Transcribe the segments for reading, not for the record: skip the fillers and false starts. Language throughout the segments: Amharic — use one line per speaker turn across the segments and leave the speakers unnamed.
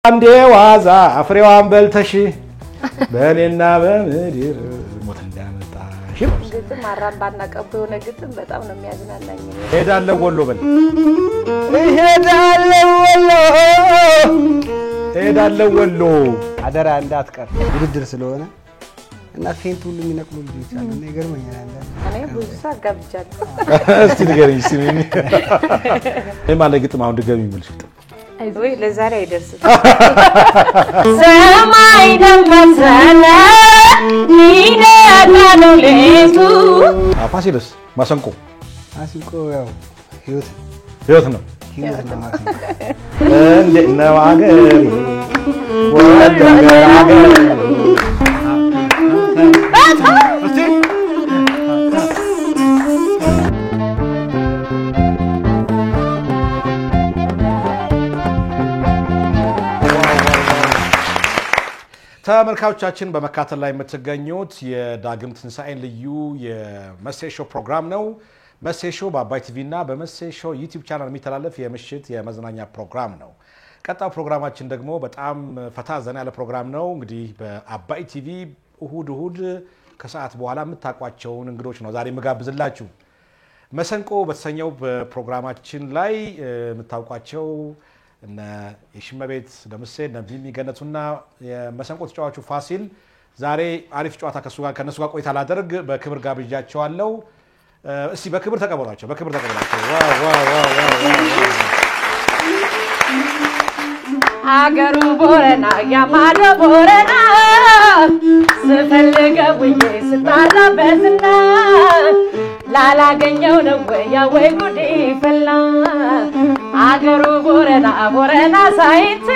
አንዴ ዋዛ ፍሬዋን በልተሽ በኔና በምድር ሞት እንዳመጣሽ
ግጥም አራምባና ቀቦ የሆነ ግጥም በጣም ነው የሚያዝናናኝ
ሄዳለሁ ወሎ በል ሄዳለሁ ወሎ
አደራ እንዳትቀር ውድድር ስለሆነ እና ፌንት ሁሉ የሚነቅሉ ልጆች አሉ እና ይገርመኛል አንዳንዴ
እኔ ብዙ ሳጋብጃለሁ
እስቲ ንገረኝ ሲሚኒ ለማለ ግጥም አሁን ድገሚ ምልሽ
ወይ ለዛሬ አይደርስም ሰማይ ደመሰለ ኒነታኑ ለሱ
ፋሲለስ ማሰንቆ
ያው ህይወት
ነው
ህይወት ነው
እንደነው አገሬ ወደገ አገሬ ተመልካቾቻችን በመካተል ላይ የምትገኙት የዳግም ትንሳኤን ልዩ የመሴሾ ፕሮግራም ነው። መሴሾ በአባይ ቲቪ እና በመሴሾ ዩቲዩብ ቻናል የሚተላለፍ የምሽት የመዝናኛ ፕሮግራም ነው። ቀጣው ፕሮግራማችን ደግሞ በጣም ፈታ ዘና ያለ ፕሮግራም ነው። እንግዲህ በአባይ ቲቪ እሁድ ከሰዓት በኋላ የምታቋቸውን እንግዶች ነው ዛሬ መጋብዝላችሁ። መሰንቆ በተሰኘው ፕሮግራማችን ላይ የምታውቋቸው እና የሽመቤት ደምሴ ነብይ ገነቱና የመሰንቆ ተጫዋቹ ፋሲል ዛሬ አሪፍ ጨዋታ ከነሱ ጋር ቆይታ ላደርግ በክብር ጋብዣቸዋለሁ። እስቲ በክብር ተቀበሏቸው።
አገሩ ቦረና ያማደ ቦረና ስፈልገው ስታራበትና ላላገኘው ነው ወይ ጉዴ ፈላ አገሩ ቦረና ሳይት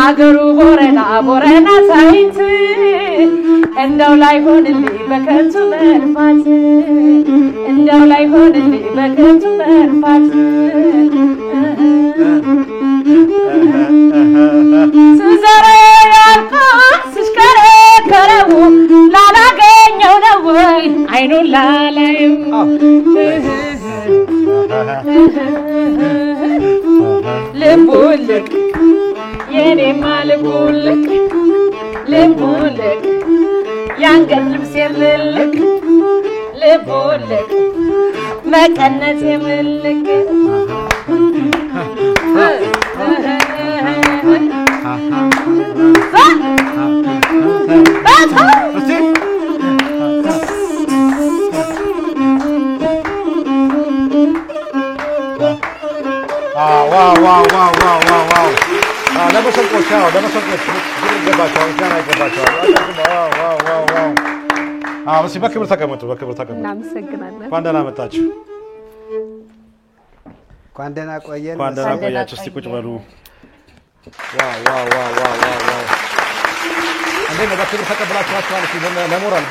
አገሩ ቦረና ሳይት እንደው ላይ ሆንልኝ በከንቱ መልፋት እንደው ላይ ሆንልኝ በከንቱ መልፋት ስዘረ ያልኩት ስሽከረከረው ላላገኘው ነው ወይ አይኑን ላላየው ልቡልቅ የኔማ ልቡልቅ ያንገት ልብስ የምልቅ ልቡልቅ መቀነት የምልቅ
ዋው ለመሰንቆች ገባቸው እስቲ በክብር ተቀመጡ።
እናመሰግናለን።
እንኳን ደህና መጣችሁ።
እንኳን ደህና ቆየን።
እንኳን ደህና ቆያችሁ። እስቲ ቁጭ በሉ። እንዴት ነው በክብር ተቀብላችኋል? ለሞራል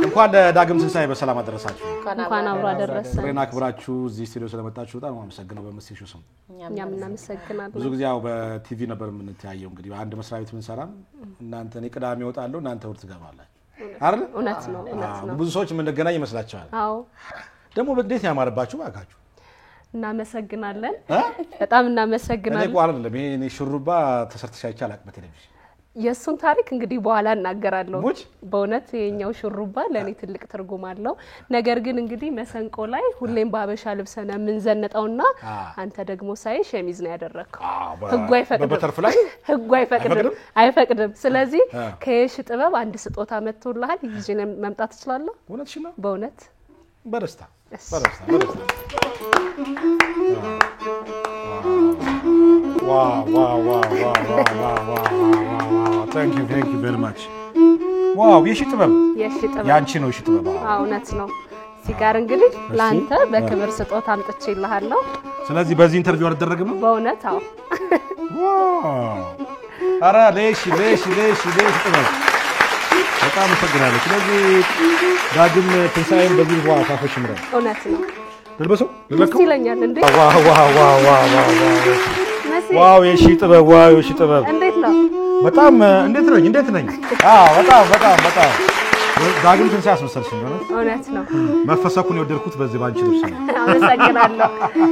እንኳን ለዳግም ትንሳኤ በሰላም አደረሳችሁ።
እንኳን አብሮ አደረሰን።
ጥሬና ክብራችሁ እዚህ ስቱዲዮ ስለመጣችሁ በጣም አመሰግናለሁ። በመሴሾ ስም
እኛም እናመሰግናለን።
ብዙ ጊዜ ያው በቲቪ ነበር የምንተያየው። እንግዲህ አንድ መስሪያ ቤት ምንሰራም እናንተ እኔ ቅዳሜ እወጣለሁ እናንተ እሑድ ትገባላችሁ አይደል?
እውነት ነው።
ብዙ ሰዎች የምንገናኝ ይመስላችኋል።
አዎ
ደግሞ እንዴት ያማረባችሁ ባካችሁ።
እናመሰግናለን። በጣም እናመሰግናለን።
እኔ ቋር አይደለም ይሄ ሹሩባ ተሰርተሽ አይቻል በቴሌቪዥን
የሱን ታሪክ እንግዲህ በኋላ እናገራለሁ። በእውነት የኛው ሹሩባ ለኔ ትልቅ ትርጉም አለው። ነገር ግን እንግዲህ መሰንቆ ላይ ሁሌም ባበሻ ልብሰና ምንዘነጣውና አንተ ደግሞ ሳይ ሸሚዝ ነው ያደረከው። ህጉ አይፈቅድም። ስለዚህ ከየሽ ጥበብ አንድ ስጦታ መጥቶልሃል። ይዤ መምጣት እችላለሁ?
እውነትሽ ነው?
በእውነት
በደስታ wow thank you very much wow የሺ ጥበብ ያንቺ ነው የሺ ጥበብ
እውነት ነው ሲጋር እንግዲህ ላንተ በክብር ስጦታ አምጥቼልሃለሁ
ስለዚህ በዚህ ኢንተርቪው አልደረግም
በእውነት አዎ
አራ ለሺ ጥበብ በጣም አመሰግናለሁ ስለዚህ ዳግም ትንሳኤን በዚህ በኋላ ታፈሽምረ
እውነት ነው
ልበሰው
ይለኛል እንዴ
ዋው የሺ ጥበብ
እንዴት ነው
በጣም እንዴት ነኝ በጣም ዳግም ትንሣኤ አስመሰልሽ ነው
እውነት ነው
መፈሰኩን የወደድኩት በዚህ ባንቺ ልብስ ነው
አመሰግናለሁ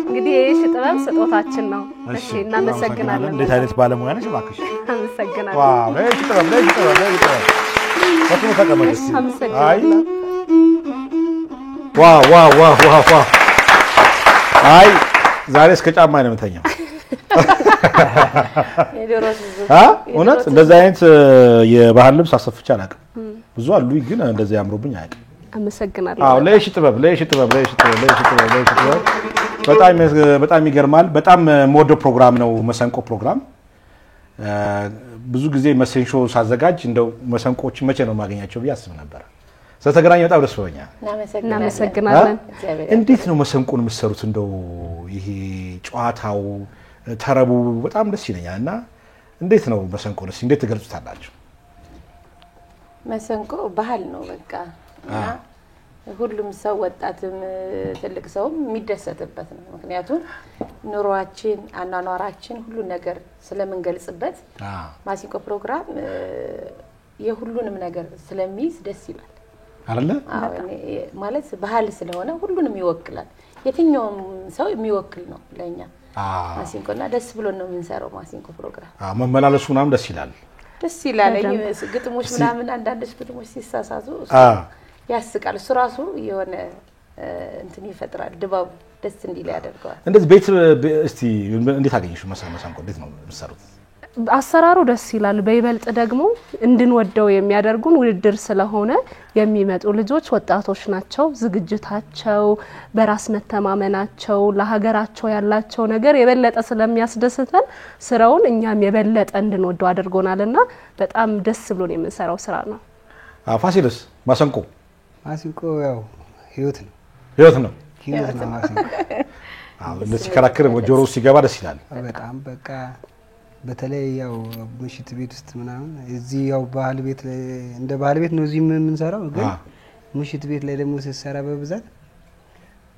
እንግዲህ እሺ ጥበብ ስጦታችን ነው እሺ እናመሰግናለን
እንዴት አይነት ባለሙያ ነሽ እባክሽ
አመሰግናለሁ
ዋው ለእሺ ጥበብ ፈጥኖ ተቀመጥሽ አይ ዋው አይ ዛሬ እስከ ጫማ ነው የምተኛው እውነት እንደዚህ አይነት የባህል ልብስ አሰፍቼ አላውቅም ብዙ አሉ ግን እንደዚህ ያምሩብኝ አያውቅም
አመሰግናለሁ
አዎ ለእሺ ጥበብ በጣም ይገርማል በጣም ሞዶ ፕሮግራም ነው መሰንቆ ፕሮግራም ብዙ ጊዜ መሰንሾ ሳዘጋጅ እንደው መሰንቆች መቼ ነው ማገኛቸው ቢያስብ ነበር ስለተገናኘ በጣም ደስ ብሎኛል
እናመሰግናለን
እንዴት ነው መሰንቆን የምትሰሩት እንደው ይሄ ጨዋታው ተረቡ በጣም ደስ ይለኛልና እንዴት ነው መሰንቆንስ እንዴት ትገልጹታላችሁ
መሰንቆ ባህል ነው በቃ ሁሉም ሰው ወጣትም ትልቅ ሰው የሚደሰትበት ነው ምክንያቱም ኑሮአችን አናኗራችን ሁሉ ነገር ስለምንገልጽበት ማሲንቆ ፕሮግራም የሁሉንም ነገር ስለሚይዝ ደስ ይላል
አይደለ
ማለት ባህል ስለሆነ ሁሉንም ይወክላል የትኛውም ሰው የሚወክል ነው ለኛ ማሲንቆና ደስ ብሎ ነው የምንሰራው ማሲንቆ ፕሮግራም
መመላለሱ ምናምን ደስ ይላል
ግጥሞች ምናምን አንዳንዶች ግጥሞች ሲሳሳቱ ያስቃል እሱ ራሱ የሆነ እንትን ይፈጥራል ድባብ ደስ እንዲል ያደርጋል
እንደዚህ ቤት እስቲ እንዴት አገኘሽው መሰንቆ እንዴት ነው የምትሰሩት
አሰራሩ ደስ ይላል በይበልጥ ደግሞ እንድንወደው የሚያደርጉን ውድድር ስለሆነ የሚመጡ ልጆች ወጣቶች ናቸው ዝግጅታቸው በራስ መተማመናቸው ለሀገራቸው ያላቸው ነገር የበለጠ ስለሚያስደስተን ስራውን እኛም የበለጠ እንድንወደው አድርጎናልና በጣም ደስ ብሎን የምንሰራው ስራ ነው
ፋሲልስ ማሲንቆ
ያው ህይወት ነው ማሲንቆ
እንደዚህ ከራከረ ጆሮ ሲገባ ደስ ይላል
በጣም በቃ በተለይ ያው ምሽት ቤት ውስጥ ምናምን እዚህ ያው ባህል ቤት እንደ ባህል ቤት ነው እዚህ የምንሰራው ግን ምሽት ቤት ላይ ደግሞ ሲሰራ በብዛት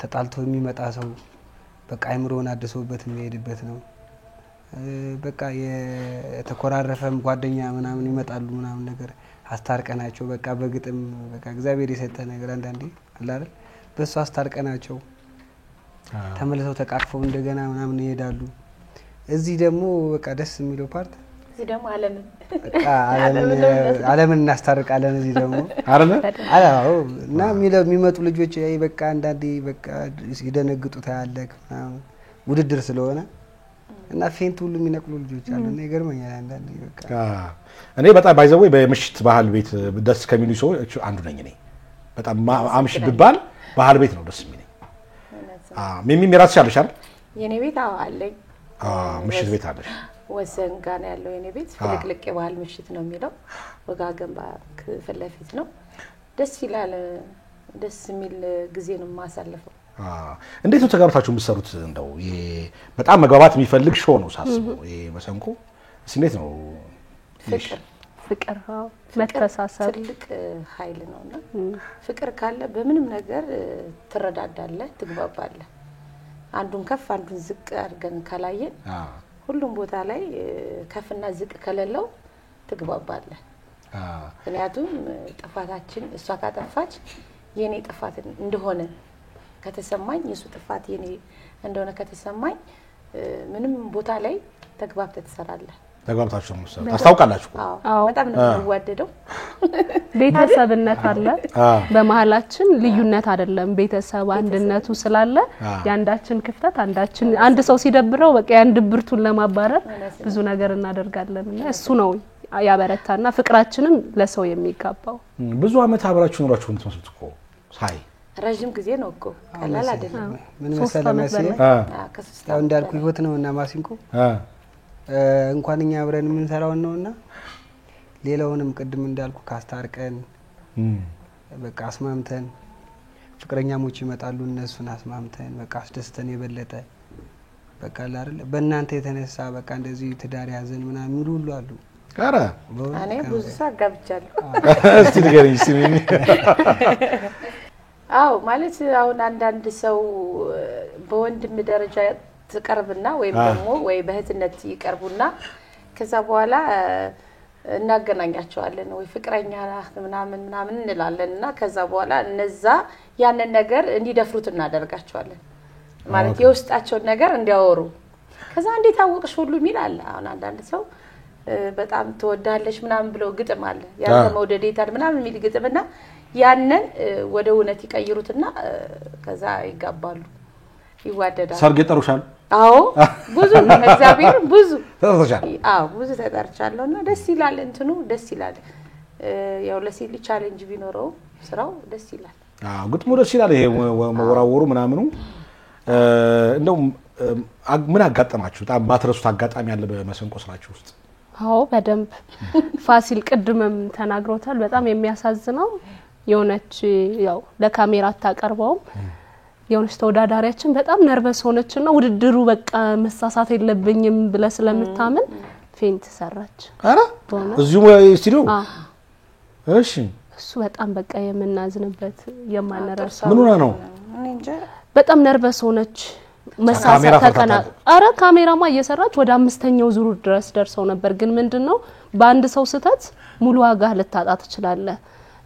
ተጣልቶ የሚመጣ ሰው በቃ አይምሮውን አድሶበት የሚሄድበት ነው በቃ የተኮራረፈም ጓደኛ ምናምን ይመጣሉ ምናምን ነገር አስታርቀናቸው በቃ በግጥም በቃ እግዚአብሔር የሰጠ ነገር አንዳንዴ አለ አይደል በሱ አስታርቀናቸው ተመልሰው ተቃቅፈው እንደገና ምናምን ይሄዳሉ እዚህ ደግሞ በቃ ደስ የሚለው ፓርት
እዚህ ደግሞ
ዓለምን እናስታርቃለን እዚህ ደግሞ አዎ እና የሚመጡ ልጆች በቃ አንዳንዴ በቃ ይደነግጡት ያለክ ውድድር ስለሆነ እና ፌንት ሁሉ የሚነቅሉ ልጆች አሉ እና ይገርመኛል አንዳንዴ በቃ
እኔ በጣም ባይዘው በምሽት ባህል ቤት ደስ ከሚሉ ሰዎች አንዱ ነኝ እኔ በጣም አምሽ ቢባል ባህል ቤት ነው ደስ የሚለኝ ሚሚ ራስ ያለሽ አይደል
የኔ ቤት አለኝ
ምሽት ቤት አለሽ
ወሰን ጋር ያለው የኔ ቤት ፍልቅልቅ የባህል ምሽት ነው የሚለው ወጋገን ባክ ፍለፊት ነው ደስ ይላል ደስ የሚል ጊዜ ነው ማሳለፈው
እንዴት ነው ተጋብታችሁ የምትሰሩት እንደው ይሄ በጣም መግባባት የሚፈልግ ሾው ነው ሳስበው ይሄ መሰንቆ እንዴት ነው
ፍቅር መተሳሰብ
ትልቅ ኃይል ነውና ፍቅር ካለ በምንም ነገር ትረዳዳለህ ትግባባለህ አንዱን ከፍ አንዱን ዝቅ አድርገን ካላየን ሁሉም ቦታ ላይ ከፍና ዝቅ ከሌለው ትግባባለህ ምክንያቱም ጥፋታችን እሷ ካጠፋች የኔ ጥፋት እንደሆነ ከተሰማኝ የሱ ጥፋት የኔ እንደሆነ ከተሰማኝ ምንም ቦታ ላይ ተግባብተህ ትሰራለህ
ተግባብታችሁ ነው ታስታውቃላችሁ
በጣም ነው የሚዋደደው
ቤተሰብነት አለ በመሃላችን ልዩነት አይደለም ቤተሰብ አንድነቱ ስላለ ያንዳችን ክፍተት አንድ ሰው ሲደብረው በቃ ያን ድብርቱን ለማባረር ብዙ ነገር እናደርጋለንና እሱ ነው ያበረታና ፍቅራችንም ለሰው የሚጋባው
ብዙ አመት አብራችሁ ኖራችሁ እንትመስሉት እኮ ሳይ
ረጅም ጊዜ ነው እኮ ቀላል አይደለም
ምን መሰለህ መሰለህ ያው እንዳልኩ ህይወት ነውና ማሲንቆ እንኳን እኛ አብረን ምን ሰራው ነውና ሌላውንም ቅድም እንዳልኩ ካስታርቀን በቃ አስማምተን ፍቅረኛሞች ይመጣሉ እነሱን አስማምተን በቃ አስደስተን የበለጠ በቃ አይደል በእናንተ የተነሳ በቃ እንደዚህ ትዳር ያዘን ምናምን የሚሉ ሁሉ አሉ
አረ
እኔ ብዙ ሳጋብቻለሁ
እስቲ ንገረኝ ሲሚኒ
አው ማለት አሁን አንዳንድ ሰው በወንድም ደረጃ ተቀርብና ወይ ደግሞ ወይ በህትነት ይቀርቡና ከዛ በኋላ እናገናኛቸዋለን ወይ ፍቅረኛ ምናምን ምናምን እንላለንና ከዛ በኋላ እነዛ ያንን ነገር እንዲደፍሩት እናደርጋቸዋለን ማለት የውስጣቸው ነገር እንዲያወሩ ከዛ እንዴት አወቅሽ ሁሉ ይላል አሁን አንዳንድ ሰው በጣም ተወዳለሽ ምናምን ብለው ግጥም አለ ያንተ መውደድ ይታል ምናምን የሚል ግጥምና ያንን ወደ እውነት ይቀይሩትና ከዛ ይጋባሉ ይዋደዳሉ
ሰርግ ጠሩሻል
አዎ ብዙ እግዚአብሔር ብዙ ተጠርቻለሁ አዎ ብዙ ተጠርቻለሁና ደስ ይላል እንትኑ ደስ ይላል ያው ለሴት ቻሌንጅ ቢኖረው ስራው ደስ ይላል
አዎ ግጥሙ ደስ ይላል ይሄ መወራወሩ ምናምኑ እንደው ምን አጋጠማችሁ በጣም ማትረሱት አጋጣሚ ያለ በመሰንቆ ስራችሁ ውስጥ
አዎ በደንብ ፋሲል ቅድምም ተናግሮታል በጣም የሚያሳዝነው የሆነች ያው ለካሜራ ታቀርበው የሆነች ተወዳዳሪያችን በጣም ነርቨስ ሆነችና ውድድሩ በቃ መሳሳት የለብኝም ብለ ስለምታምን ፌንት ሰራች
አረ እዚሁ ስቱዲዮ እሺ እሱ
በጣም በቃ የምናዝንበት የማነራሳ
ምን ሆነ ነው
በጣም ነርቨስ ሆነች መሳሳት ተከና አረ ካሜራማ እየሰራች ወደ 5ኛው ዙር ድረስ ደርሰው ነበር ግን ምንድነው በአንድ ሰው ስተት ሙሉ ዋጋ ልታጣ ትችላለ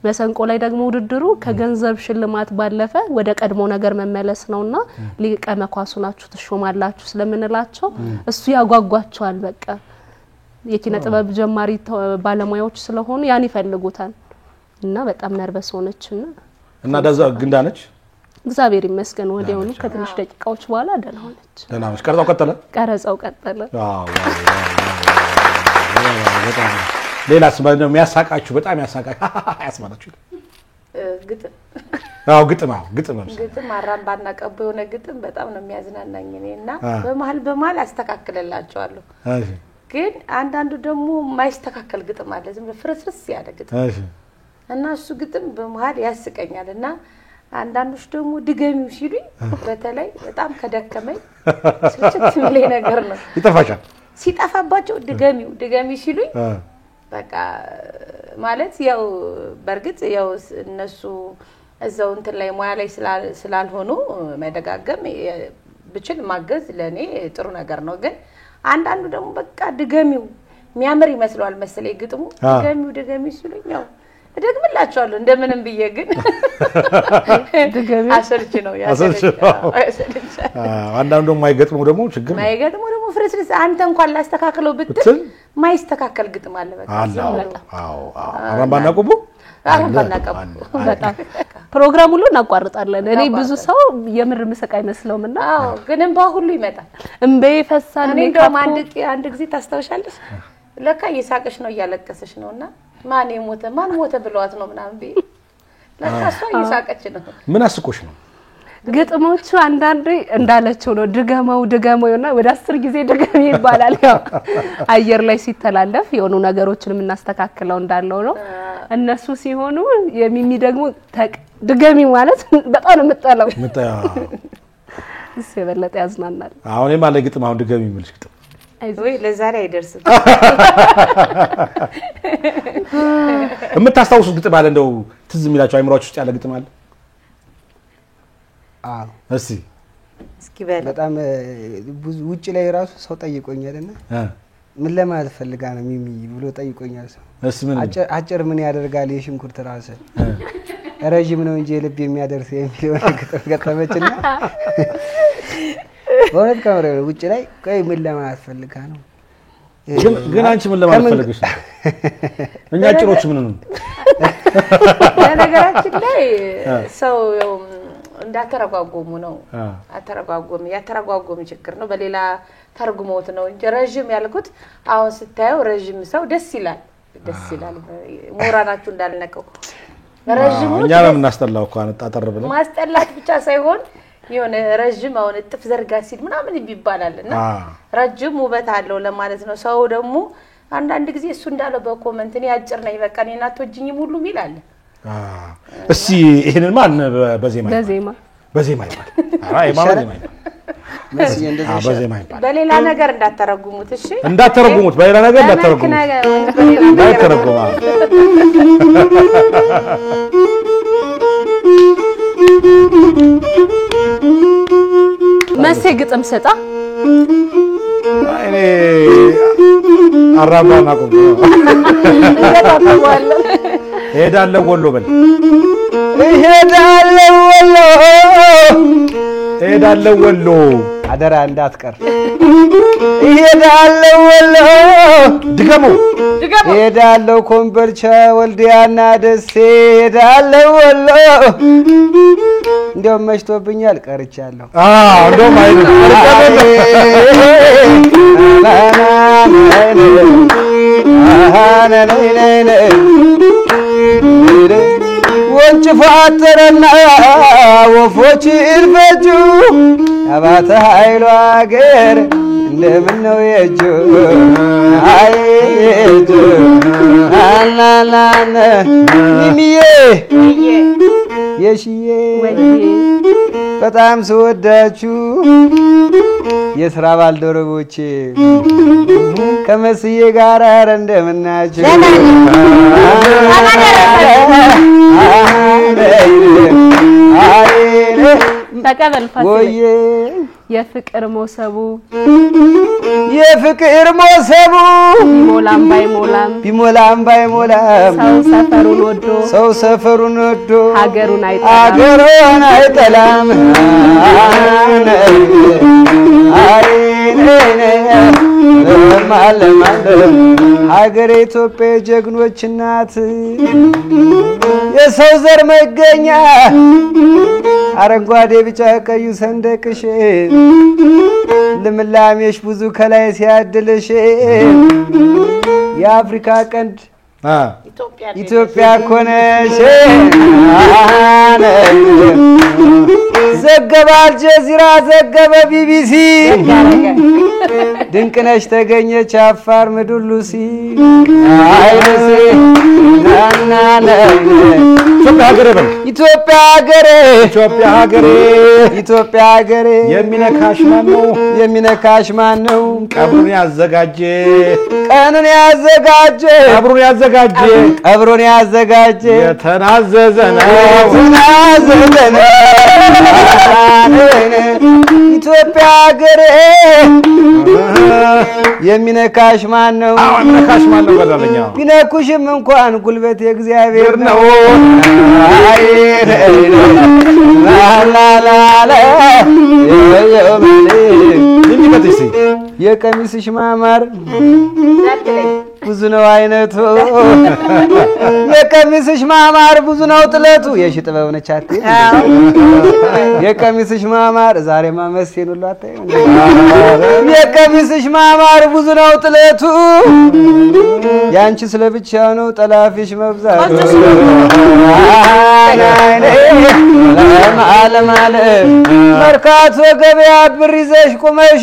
መሰንቆ ላይ ደግሞ ውድድሩ ከገንዘብ ሽልማት ባለፈ ወደ ቀድሞ ነገር መመለስ ነውና ሊቀ መኳሱ ናችሁ ተሾማላችሁ ስለምንላቸው እሱ ያጓጓቸዋል በቃ የኪነ ጥበብ ጀማሪ ባለሙያዎች ስለሆኑ ያን ይፈልጉታል እና በጣም ነርቨስ ሆነችና
ደዛ ግንዳነች
እግዚአብሔር ይመስገን ወዲያውኑ ከትንሽ ደቂቃዎች በኋላ ደህና ሆነች ቀረጻው ቀጠለ
ዋው በጣም ሌላስ ማለት የሚያሳቃችሁ በጣም ያስማናችሁ
ግጥም
አዎ ግጥም
አራምባና ቀቦ የሆነ ግጥም በጣም ነው የሚያዝናናኝ እኔና በመሃል አስተካክለላቸዋለሁ ግን አንዳንዱ ደግሞ ማይስተካከል ግጥም አለ ዝም ፍርስርስ ያለ ግጥም እና እሱ ግጥም በመሃል ያስቀኛልና አንዳንዶች ደግሞ ድገሚው ሲሉኝ በተለይ በጣም ከደከመኝ ስልችት የሚለኝ ነገር ነው
ይጠፋሻል
ሲጠፋባቸው ድገሚው ሲሉኝ በቃ ማለት ያው በርግጥ ያው እነሱ እዛው እንትን ላይ ሙያ ላይ ስላልሆኑ መደጋገም ብችል ማገዝ ለኔ ጥሩ ነገር ነው ግን አንዳንዱ ደግሞ በቃ ድገሚው የሚያምር ይመስላል መሰለኝ ግጥሙ ድገሚው ሲሉኝ ያው እደግምላቸዋለሁ እንደምንም ብዬ ግን ድገሚው አሰርች ነው
አንዳንዱ ደግሞ ማይገጥመው ደግሞ ችግር ነው
ማይገጥመው ደግሞ ፍርስርስ አንተ እንኳን ላስተካክለው ብትል ማይስተካከል ግጥም አለ በቃ
አዎ አራምባና ቀቦ
በጣም ፕሮግራም ሁሉ እናቋርጣለን እኔ ብዙ ሰው የምር መስቀ አይመስለውምና
አዎ ግን እንባ ሁሉ ይመጣል
እንበ ይፈሳል
እንደውም አንድ ጊዜ ታስተውሻለሽ ለካ እየሳቀሽ ነው እያለቀሰሽ ነውና ማን ሞተ ብለዋት ነው ምናምን ለካ እሷ እየሳቀች ነው
ምን አስቆሽ ነው
ግጥሞቹ አንዳንዴ እንዳለችው ነው ድገመውና ወደ 10 ጊዜ ድገም ይባላል ያው አየር ላይ ሲተላለፍ የሆኑ ነገሮችን እናስተካክለው እንዳለው ነው እነሱ ሲሆኑ የሚሚ ደግሞ ድገሚ ማለት በጣም ነው የምጠላው እሱ የበለጠ ያዝናናል
አሁን የማለ ግጥም አሁን ድገሚ ምልሽ ግጥም
ወይ ለዛሬ አይደርስም
የምታስታውሱት ግጥም አለ እንደው ትዝ የሚላችሁ አይምሮአችሁ ውስጥ ያለ ግጥም አለ
አዎ
እስኪ
በጣም ብዙ ውጭ ላይ ራሱ ሰው ጠይቆኛልና ምን ለማለት ፈልጋ ነው ሚሚ ብሎ ጠይቆኛል ሰው
ምን
አጭር ምን ያደርጋል የሽንኩርት ራስ ረጅም ነው እንጂ ልብ የሚያደርስ የሚለው ነገር ገጠመችና ወረት ካሜራ ውጭ ላይ ቆይ ምን ለማለት ፈልጋ ነው
ግን አንቺ ምን ለማለት ፈልገሽ ነው እኛ አጭሮች ምን ነው
ለነገራችን ላይ ሰው እንዳተረጓጎሙ ነው ያተረጓጎም ችግር ነው በሌላ ተርጉሞት ነው እንጂ ረጅም ያልኩት አሁን ስታየው ረጅም ሰው ደስ ይላል ሞራናችሁ እንዳልነቀው ረጅሙ
እኛ ነው እናስተላው እኮ አንጣጠር ብለን
ማስተላት ብቻ ሳይሆን የሆነ ረጅም አሁን እጥፍ ዘርጋ ሲል ምናምን ይባላልና ረጅም ውበት አለው ለማለት ነው ሰው ደግሞ አንዳንድ ጊዜ እሱ እንዳለው በኮሜንት እኔ አጭር ነኝ በቃ እኔና ተወጅኝም ሁሉ ይላል
እሺ ይሄንን ማን በዜማ ይባል አይ በዜማ ይባል
በሌላ ነገር እንዳተረጉሙት እሺ
በሌላ ነገር እንዳተረጉሙት
መሴ ግጥም ሰጣ
እኔ አራባና ቆም እሄዳለሁ ወሎ በል እሄዳለሁ ወሎ
አደራ እንዳትቀር እሄዳለሁ ወሎ
ድገሙ
እሄዳለሁ ኮምቦልቻ ወልዲያና ደሴ እሄዳለሁ ወሎ እንደውም መሽቶብኛል ቀርቻለሁ
እንደውም
ወንጭፋተረና ወፎች ይልፈጁ አባተ ኃይሉ አገር እንደምን ነው የጁ አይጁ አላላነ ሚሚዬ የሽዬ በጣም ስወዳችሁ የሥራ ባልደረቦቼ ከመስዬ ጋር አረ እንደምናችሁ
ተቀበል ፋሲል የፍቅር ሞሰቡ ቢሞላም ባይሞላም ሰው ሰፈሩን ወዶ ሀገሩን አይጠላም ሀገሬ ኢትዮጵያ ጀግኖች እናት የሰው ዘር መገኛ አረንጓዴ ቢጫ ቀዩ ሰንደቅሽ ልምላሜሽ ብዙ ከላይ ሲያድልሽ የአፍሪካ ቀንድ ኢትዮጵያ ኮነሽ ዘገበ አልጀዚራ ዘገበ ቢቢሲ ድንቅነሽ ተገኘች አፋር ምድር ሉሲ አይረሴ ናናና ኢትዮጵያ ሀገሬ የሚነካሽ ማን ነው
ቀብሩን ያዘጋጀ የተናዘዘ ነው
ኢትዮጵያ ሀገሬ የሚነካሽ ማን ነው
በላለኛው
ቢነኩሽም እንኳን ጉልበት የእግዚአብሔር ነው የቀሚስሽ ማማር ብዙ ነው አይነቱ የቀሚስሽ ማማር ብዙ ነው ጥለቱ የሺ ጥበብ ነች አትይ የቀሚስሽ ማማር ዛሬማ መስቴን ሁሉ አታይ የቀሚስሽ ማማር ብዙ ነው ጥለቱ ያንቺ ስለብቻ ነው ጠላፊሽ መብዛቱ ለማለ መርካቶ ገበያ ብር ይዘሽ ቁመሽ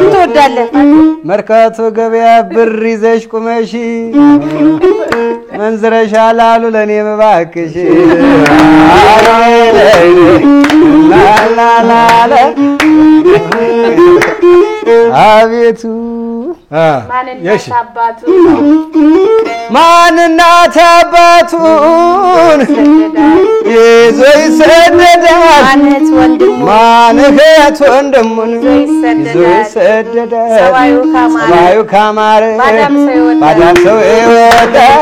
ትወዳለህ
መርካቶ ገበያ ብር ይዘሽ ቁመሽ መንዝረሻል አሉ ለኔ መባክሽ ላላላላ አቤቱ ማንናት አባቱን ይዞ ይሰደዳል ማንህት ወንድሙን ይዞ ይሰደዳል ሰማዩ ካማረ ባዳም ሰው ይወዳል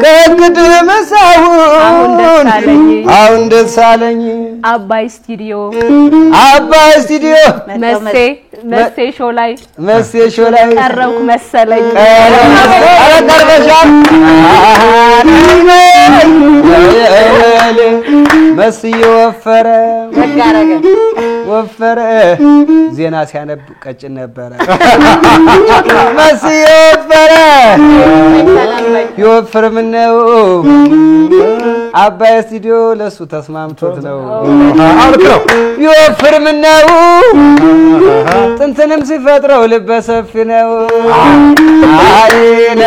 ከቅድም ሳሁን አሁን ደስ አለኝ
አባይ ስቱዲዮ መሴ ሾው ላይ ቀረብኩ መሰለኝ
ቀረበሻል መስዬ ወፈረ ዜና ሲያነብ ቀጭን ነበረ መስዬ ወፈረ ምን ነው አባይ ስቱዲዮ ለሱ ተስማምቶት ነው ይወፍር ምን ነው ጥንትንም ሲፈጥረው ልበሰፊ ነው አይነ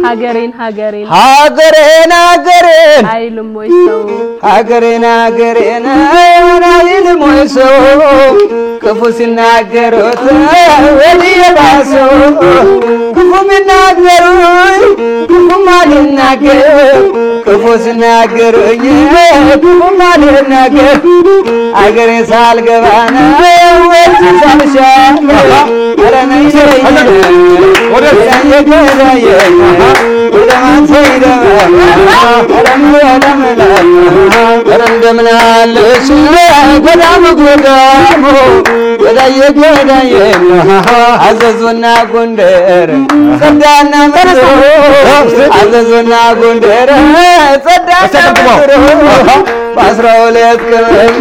ሀገሬን አይልም ወይ ሰው
ሀገሬን አይልም ወይ ሰው ክፉ ሲናገሩት ወዲህ ባሱ ክፉ ቢናገሩኝ ክፉም አልናገር ክፉ ሲናገሩኝ ክፉም አልናገር አገሬ ሳልገባ ነው ወንዝ ሳልሻገር ኧረ ነይ ወደ ሳይገዳየ ወደ ማንተ ይደማ ኧረ እንደምን አለሽ ገዳሙ ገዳሙ ገዳየ ገዳየ አዘዞና ጎንደር ጸዳና መርሶ አዘዞና ጎንደር ጸዳና መርሶ በ12 ቅመም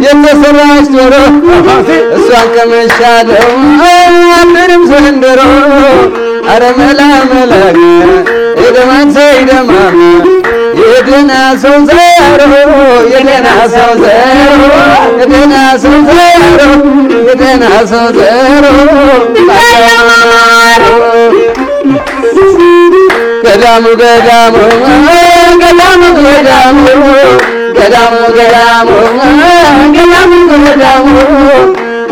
የተሰራች ዶሮ እሷን ቀምሻለሁ አብርም ዘንድሮ ኧረ መላ መላ የደማንተ ይደማም የደና ሰው ዘሮ የደና ሰው ዘሮ የደና ሰው ዘሮ የደና ሰው ዘሮ ገዳሙ ገዳሙ ገዳሙ ገዳሙ ገዳሙ ገዳሙ ገዳሙ ገዳሙ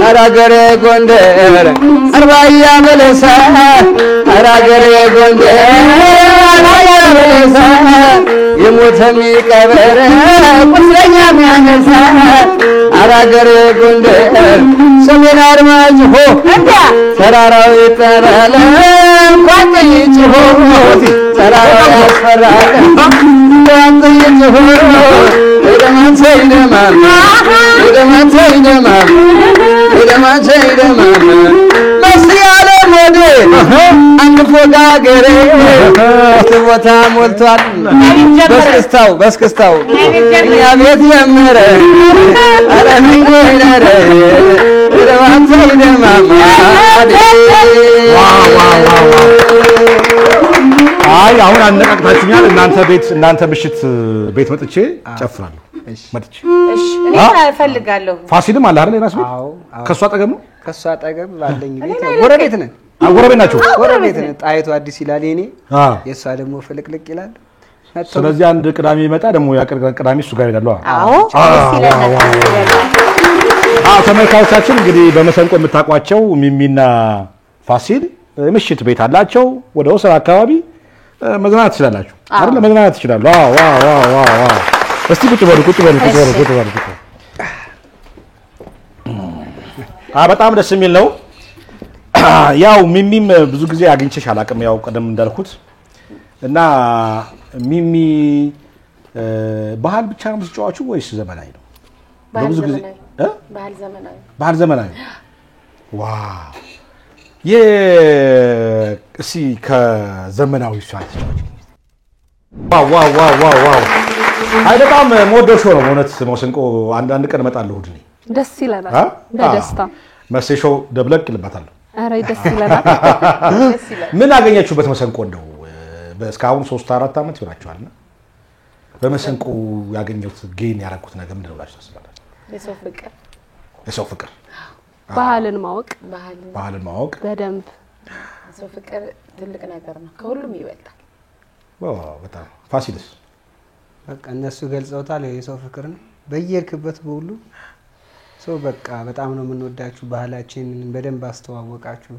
አራገሬ ጎንደር አርባያ በለሳ አራገሬ ጎንደር አርባያ በለሳ የሞተ የሚቀበር ቁስለኛ የሚያነሳ አራገሬ ጎንደር ሰሜን አርማጭሆ ተራራው ይጠራል እንኳን ጥይጭሆ ተራራው ያስፈራል እንኳን ጥይጭሆ የደማንተ ይደማም የደማንተ ይደማም የደማንተ ይደማም መስያለ ሞዴ አንድ ፎቅ አገሬ ቦታ ሞልቷል በስክስታው እኛ ቤት ጀመረ ኧረ ነረ የደማንተ ይደማም
አይ አሁን አነቃቅታችኛል። እናንተ ምሽት ቤት መጥቼ ጨፍራለሁ። መጥቼ
እሺ እኔ እፈልጋለሁ።
ፋሲልም አለ አይደል? የራስ ቤት ከሷ አጠገብ ነው።
ከሷ አጠገብ ባለኝ ቤት ጎረቤት ነን።
ጎረቤት ናቸው።
ጎረቤት ነን። ጣይቱ አዲስ ይላል የኔ የሷ ደግሞ ፍልቅልቅ ይላል።
ስለዚህ አንድ ቅዳሜ ይመጣ ደግሞ ያ ቅዳሜ እሱ ጋር ይላል። ተመልካቾቻችን እንግዲህ በመሰንቆ የምታውቋቸው ሚሚና ፋሲል ምሽት ቤት አላቸው። ወደ ወሰራ አካባቢ መዝናናት ትችላላችሁ አይደል? መዝናናት ትችላሉ። ዋው እስቲ ቁጭ በሉ። በጣም ደስ የሚል ነው። ያው ሚሚም ብዙ ጊዜ አግኝቼሽ አላውቅም፣ ያው ቀደም እንዳልኩት እና ሚሚ ባህል ብቻ ነው የምትጫወቹው ወይስ ዘመናዊ ነው? በብዙ ጊዜ ባህል ዘመናዊ ዋው እስኪ ከዘመናዊ ሷት ዋው አይ በጣም የምወደው ሾው ነው በእውነት መሰንቆ። አንዳንድ ቀን እመጣለሁ እሑድ ነኝ።
ደስ ይለናል። በደስታ
መሰሾው ደብለቅ ይልባታል።
ኧረ ደስ ይለናል።
ምን አገኛችሁበት መሰንቆ? እንደው እስካሁን 3-4 ዓመት ይሆናችኋልና በመሰንቆ ያገኘሁት ጌን ያደረኩት ነገር ምንድን ነው ብላችሁ ታስባላችሁ? የሰው ፍቅር
ባህልን ማወቅ
በደንብ የሰው ፍቅር ትልቅ ነገር ነው፣ ከሁሉም ይበልጣል።
በጣም ፋሲልስ?
በቃ እነሱ ገልጸውታል። የሰው ፍቅር ነው በየርክበት በሁሉ ሰው በቃ በጣም ነው የምንወዳችሁ፣ ባህላችንን በደንብ አስተዋወቃችሁ፣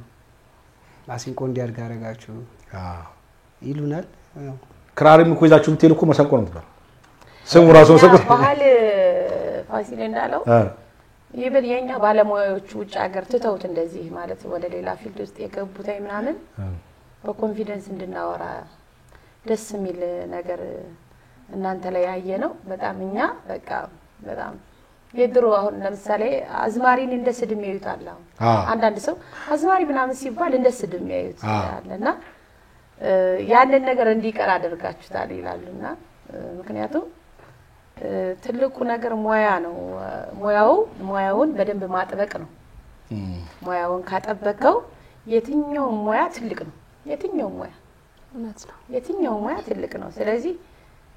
ማሲንቆ እንዲያድግ አደረጋችሁ ይሉናል።
ክራሪም እኮ ይዛችሁ ብትሄዱ እኮ መሰንቆ ነው የምትባለው። ስሙ ራሱ መሰንቆ
ባህል ፋሲል እንዳለው ይብል የኛ ባለሙያዎቹ ውጭ ሀገር ትተውት እንደዚህ ማለት ወደ ሌላ ፊልድ ውስጥ የገቡት ምናምን በኮንፊደንስ እንድናወራ ደስ የሚል ነገር እናንተ ላይ ያየ ነው። በጣም እኛ በቃ በጣም የድሮ አሁን ለምሳሌ አዝማሪን እንደ ስድብ ያዩታል። አንዳንድ ሰው አዝማሪ ምናምን ሲባል እንደ ስድብ ያዩታልና ያንን ነገር እንዲቀር አድርጋችሁታል ይላሉና ምክንያቱም ትልቁ ነገር ሙያ ነው። ሙያውን በደንብ ማጥበቅ ነው። ሙያውን ካጠበቀው የትኛው ሙያ ትልቅ ነው። የትኛው ሙያ
እውነት ነው።
የትኛው ሙያ ትልቅ ነው። ስለዚህ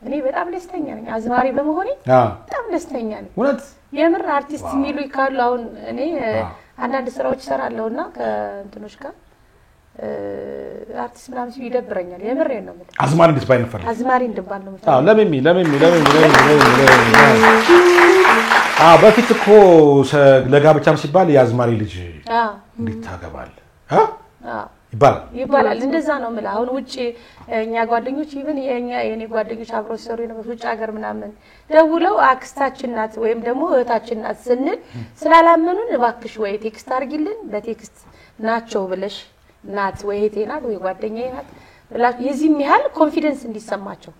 እኔ በጣም ደስተኛ ነኝ አዝማሪ በመሆኔ። በጣም ደስተኛ ነኝ እውነት። የምር አርቲስት ሚሉ ይካሉ። አሁን እኔ አንዳንድ ስራዎች እሰራለሁና ከእንትኖች ጋር አርቲስት ምናምን ሲሉ ይደብረኛል። የምሬን ነው ማለት
አዝማሪ እንድትባይ ነበር።
አዝማሪ እንድባል ነው።
ለምን በፊት እኮ ለጋብቻም ሲባል ያዝማሪ ልጅ እንዴት ታገባል
ይባላል እንደዛ ነው ማለት አሁን ውጪ እኛ ጓደኞች ይብን የኔ ጓደኞች አብሮ ሲሰሩ የነበሩት ውጪ ሀገር ምናምን ደውለው አክስታችን ናት ወይም ደግሞ እህታችን ናት ስንል ስላላመኑን እባክሽ ወይ ቴክስት አርጊልን በቴክስት ናቸው ብለሽ ናት ወይ እህቴ ናት ወይ ጓደኛዬ ናት ብላችሁ የዚህም ያህል ኮንፊደንስ እንዲሰማቸው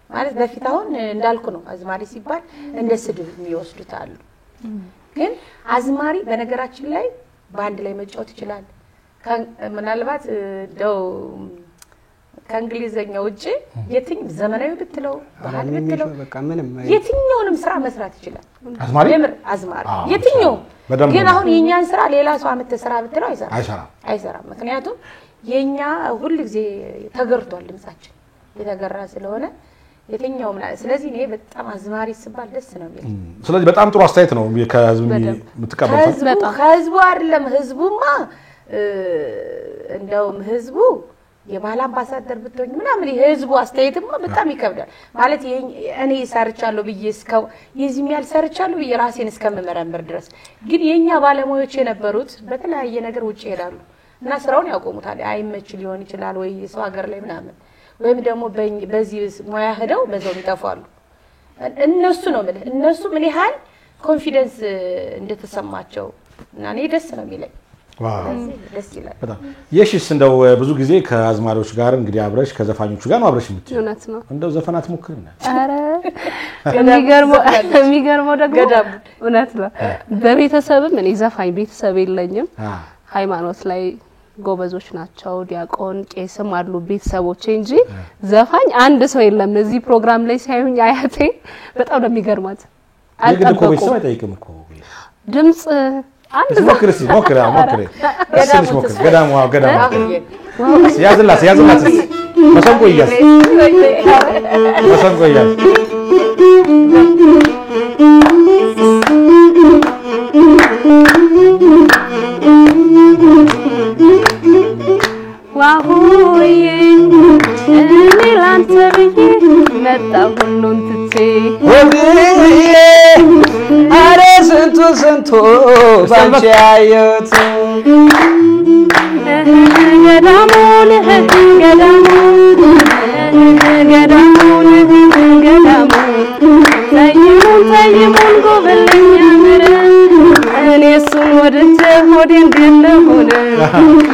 ማለት በፊት አሁን እንዳልኩ ነው አዝማሪ ሲባል እንደ ስድብ የሚወስዱት አሉ ግን አዝማሪ በነገራችን ላይ ባንድ ላይ መጫወት ይችላል ምናልባት ደው ከእንግሊዘኛ ውጪ የትኛው ዘመናዊ ብትለው ባህል ብትለው
በቃ ምንም
የትኛውንም ስራ መስራት ይችላል አዝማሪ የትኛው ግን አሁን የኛን ስራ ሌላ ሰው አመት ስራ ብትለው አይሰራም ምክንያቱም የኛ ሁሉ ጊዜ ተገርቷል ድምጻችን የተገራ ስለሆነ የትኛውም ስለዚህ እኔ በጣም አዝማሪ ሲባል ደስ ነው የሚል
ስለዚህ በጣም ጥሩ አስተያየት ነው ከህዝቡ የምትቀበሉት
ከህዝቡ አይደለም ህዝቡማ እንደውም ህዝቡ የባህል አምባሳደር ብትሆኝ ምናምን ህዝቡ አስተያየትማ በጣም ይከብዳል ማለት እኔ ሰርቻለሁ ብዬ እስከው የዚህም ያልሰርቻለሁ ብዬ ራሴን እስከመመረምር ድረስ ግን የኛ ባለሙያዎች የነበሩት በተለያየ ነገር ውጪ ይሄዳሉ እና ስራውን ያቆሙታል አይመች ሊሆን ይችላል ወይ ሰው ሀገር ላይ ምናምን ወይም ደግሞ በዚህ ሙያ ሄደው በዛው ይጠፋሉ እነሱ ነው ማለት እነሱ ምን ያህል ኮንፊደንስ እንደተሰማቸው እና እኔ ደስ ነው የሚለኝ ደስ ይላል
በጣም የሽስ እንደው ብዙ ጊዜ ከአዝማሪዎች ጋር እንግዲህ አብረሽ ከዘፋኞቹ ጋር ነው አብረሽ የምትይው
እውነት ነው
እንደው ዘፈናት ሞክርና
አረ የሚገርመው ደግሞ እውነት ነው በቤተሰብም እኔ ዘፋኝ ቤተሰብ የለኝም ሃይማኖት ላይ ጎበዞች ናቸው ዲያቆን ቄስም አሉ ቤተሰቦቼ እንጂ ዘፋኝ አንድ ሰው የለም እዚህ ፕሮግራም ላይ ሳይሆን አያቴ በጣም ነው የሚገርማት
አልጠበቁም አይጠይቅም እኮ
ድምጽ አንድ
ሞክር ገዳሙ ያዝላት መሰንቆ ይያዝ
ዋሆዬ እኔ ላንተ ብዬ መጣ ሁሉን ትቼ
ወግዬ አረ ስንቱ ባንቺ ያየሁት
ገዳሙን ጠይሙን ጎበለኛ ምረ እኔ እሱን ወድጄ ሆዴን ገለሆነ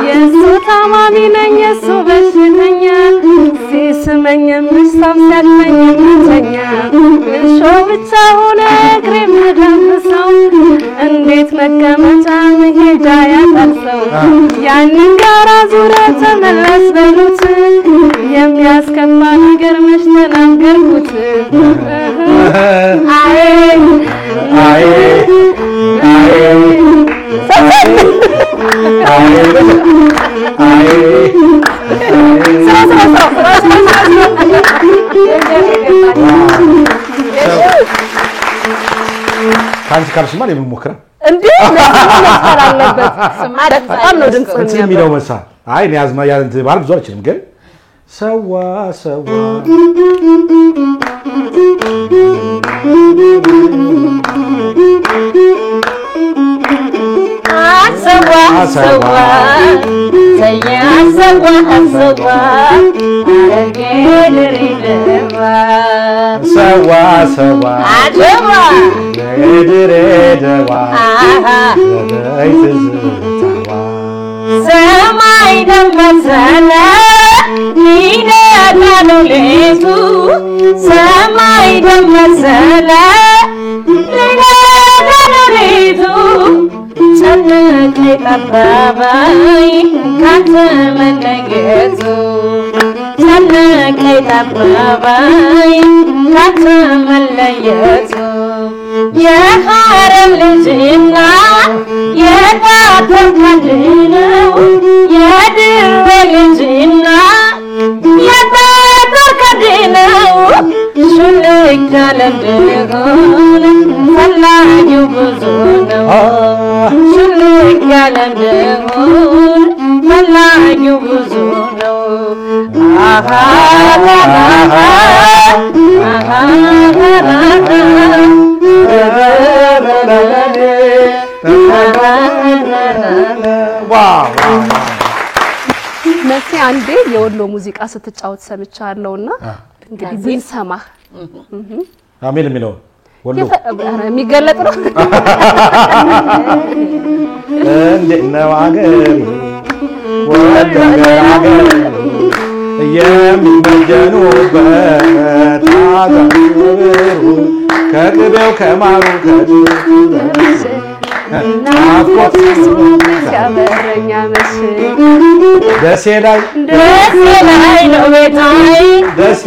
የእሱ ታማሚ ነኝ የእሱ በሽተኛ ሲስመኝ ምሳም ሲያቅመኝ ምተኛ እሾ ብቻ ሆነ እግሬ ምዳብሰው እንዴት መቀመጫ መሄጃ ያጣሰው ያንን ጋራ ዙሪያ ተመለስ በሉት የሚያስከፋ ነገር መች ተናገርኩት
ካንቺ ካልሽማ ለምን ሞክራ
እንዴ መስከራ አለበት በጣም ነው ድምጽ
የሚለው መሳ አይ እኔ አዝማ ያንተ ባል ብዙ አልችልም ግን ሰዋ
ሰማይ ደመሰለ ሊነጋሉ ሌቱ ሰማይ ደመሰለ ሊነጋሉ ሌቱ ጨነቀኝ ጠበበኝ ካንተ መለየቱ ጨነቀኝ ጠበበኝ ካንተ መለየቱ የሐረም ልጅና የታተም ከድነው የድሮ ልጅና የታተም ከድነው ሹልክ ያለምድሆን ፈላጊው ብዙ ነው ሹልክ ያለምድሆን ፈላጊው ብዙ ነው አሃ
መቼ አንዴ የወሎ ሙዚቃ ስትጫወት ሰምቻለሁና እንግዲህ ብንሰማህ
አሜን የሚለው ወሎ
የሚገለጥ ነው
እንዴት ነው አገር ወሎ አገር የሚመጀኑበት አገሩ ከቅቤው ከማሩ ናፍቆት
ሲያበረኛ መሽ
ደሴ ላይ
ነው ቤታይ
ደሴ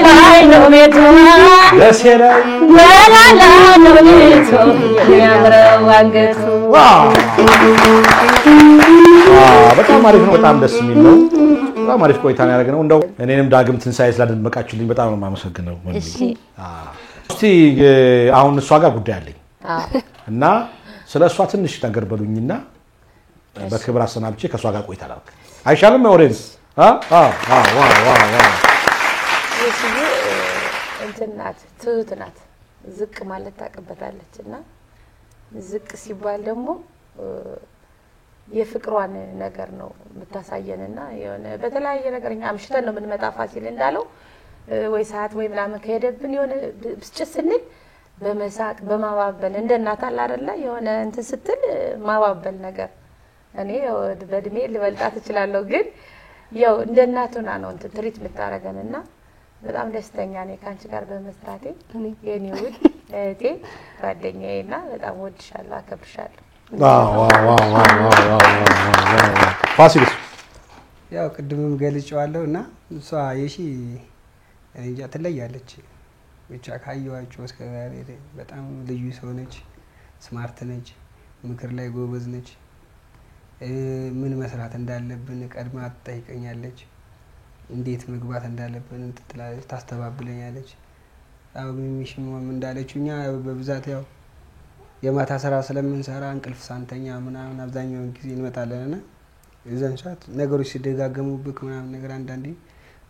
ላይ
ነው ቤቷ
ደሴ ላይ
ወላላ ነው ቤቱ የሚያምረው አንገቱ
በጣም አሪፍ ነው በጣም ደስ የሚል ነው በጣም አሪፍ ቆይታ ነው ያደረግነው እንደው እኔንም ዳግም ትንሳኤ ስላደመቃችሁልኝ በጣም ነው የማመሰግነው
እሺ
እስቲ አሁን እሷ ጋር ጉዳይ አለኝ እና ስለሷ ትንሽ ነገር በሉኝና በክብር አሰናብቼ ከሷ ጋር ቆይታ አላልክ አይሻልም ኦሬንስ
እንትናት ትሁትናት ዝቅ ማለት ታቀበታለች እና ዝቅ ሲባል ደግሞ የፍቅሯን ነገር ነው የምታሳየንና የሆነ በተለያየ ነገርኛ አምሽተን ነው የምንመጣ ፋሲል እንዳለው ወይ ሰዓት ወይ ምናምን ከሄደብን የሆነ ብስጭት ስንል በመሳቅ በማባበል እንደናት አለ አይደለ የሆነ እንትን ስትል ማባበል ነገር እኔ በእድሜ ልበልጣት እችላለሁ ግን ያው እንደናቱና ነው እንትን ትሪት የምታረገንና በጣም ደስተኛ ነኝ ካንቺ ጋር በመስራቴ የኔ ውድ እቴ ጓደኛዬና በጣም ወድሻለሁ አከብርሻለሁ
ፋሲል
ያው ቅድምም ገልጬዋለሁና እሷ የሺ እንጃ ትለያለች ብቻ ካየኋቸው እስከ ዛሬ በጣም ልዩ ሰው ነች ስማርት ነች ምክር ላይ ጎበዝ ነች ምን መስራት እንዳለብን ቀድማ ትጠይቀኛለች እንዴት መግባት እንዳለብን ታስተባብለኛለች አው ሚሽም እንዳለችውኛ በብዛት ያው የማታ ስራ ስለምንሰራ እንቅልፍ ሳንተኛ ምናምን አብዛኛውን ጊዜ እንመጣለንና እዛን ሰዓት ነገሮች ሲደጋገሙብክ ምናምን ነገር አንዳንዴ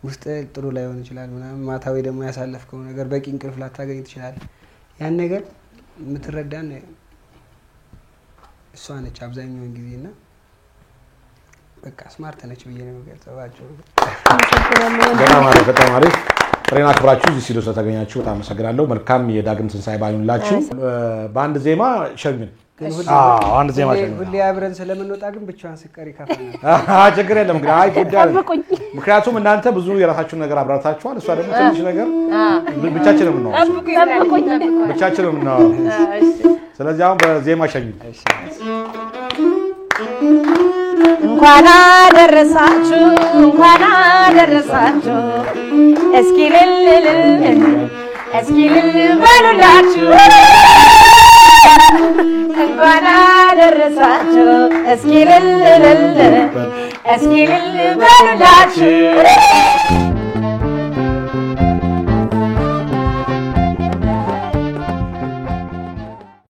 ውስጥ ጥሩ ላይሆን ይችላል ምናምን ማታዊ ደግሞ ያሳለፍከው ነገር በቂ እንቅልፍ ላታገኝ ትችላል ያን ነገር የምትረዳን እሷ ነች አብዛኛውን ጊዜና በቃ ስማርት ነች ብዬ ነው የምገልጸዋቸው
በጣም አሪፍ ጥሬና ክብራችሁ እዚህ ሲዶ ስለተገኛችሁ በጣም አመሰግናለሁ መልካም የዳግም ትንሳኤ ባይሆንላችሁ በአንድ ዜማ ሸኙን አንድ ዜማ ሸኙን
ሁሌ አብረን ስለምንወጣ ግን ብቻዋን ስቀር ይከፋናል
ችግር የለም ግን አይ ጉዳይ ምክንያቱም እናንተ ብዙ የራሳችሁን ነገር አብራርታችኋል እሷ ደግሞ ትንሽ ነገር ብቻችንን ነው ብቻችንን ነው ስለዚህ አሁን በዜማ ሸኙን
እንኳን አደረሳችሁ እስኪ ልል በሉላችሁ እንኳን አደረሳችሁ እስኪ ልል በሉላችሁ